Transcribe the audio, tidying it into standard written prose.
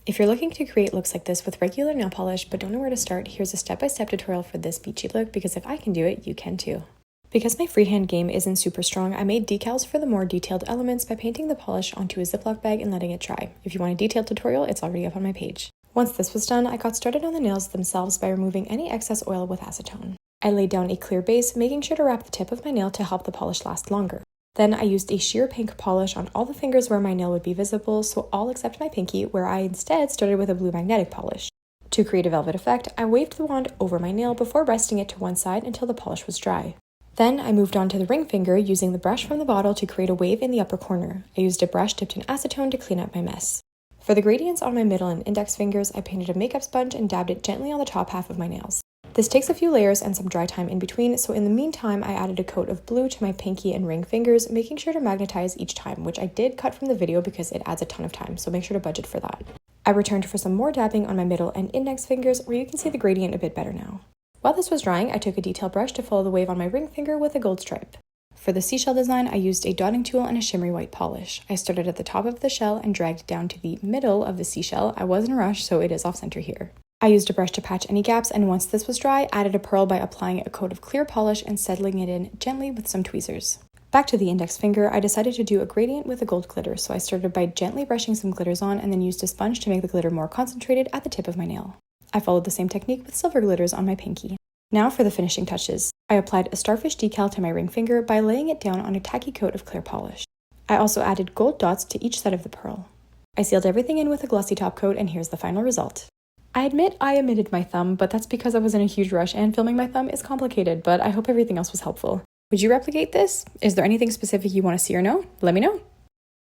If you're looking to create looks like this with regular nail polish but don't know where to start, here's a step-by-step tutorial for this beachy look, because if I can do it, you can too. Because my freehand game isn't super strong, I made decals for the more detailed elements by painting the polish onto a Ziploc bag and letting it dry. If you want a detailed tutorial, it's already up on my page. Once this was done, I got started on the nails themselves by removing any excess oil with acetone. I laid down a clear base, making sure to wrap the tip of my nail to help the polish last longer. Then I used a sheer pink polish on all the fingers where my nail would be visible, so all except my pinky, where I instead started with a blue magnetic polish. To create a velvet effect, I waved the wand over my nail before resting it to one side until the polish was dry. Then I moved on to the ring finger, using the brush from the bottle to create a wave in the upper corner. I used a brush dipped in acetone to clean up my mess. For the gradients on my middle and index fingers, I painted a makeup sponge and dabbed it gently on the top half of my nails. This takes a few layers and some dry time in between, so in the meantime I added a coat of blue to my pinky and ring fingers, making sure to magnetize each time, which I did cut from the video because it adds a ton of time, so make sure to budget for that. I returned for some more dabbing on my middle and index fingers, where you can see the gradient a bit better now. While this was drying, I took a detail brush to follow the wave on my ring finger with a gold stripe. For the seashell design, I used a dotting tool and a shimmery white polish. I started at the top of the shell and dragged down to the middle of the seashell. I was in a rush, so it is off center here. I used a brush to patch any gaps, and once this was dry, added a pearl by applying a coat of clear polish and settling it in gently with some tweezers. Back to the index finger, I decided to do a gradient with a gold glitter, so I started by gently brushing some glitters on and then used a sponge to make the glitter more concentrated at the tip of my nail. I followed the same technique with silver glitters on my pinky. Now for the finishing touches. I applied a starfish decal to my ring finger by laying it down on a tacky coat of clear polish. I also added gold dots to each side of the pearl. I sealed everything in with a glossy top coat, and here's the final result. I admit I omitted my thumb, but that's because I was in a huge rush and filming my thumb is complicated, but I hope everything else was helpful. Would you replicate this? Is there anything specific you want to see or know? Let me know.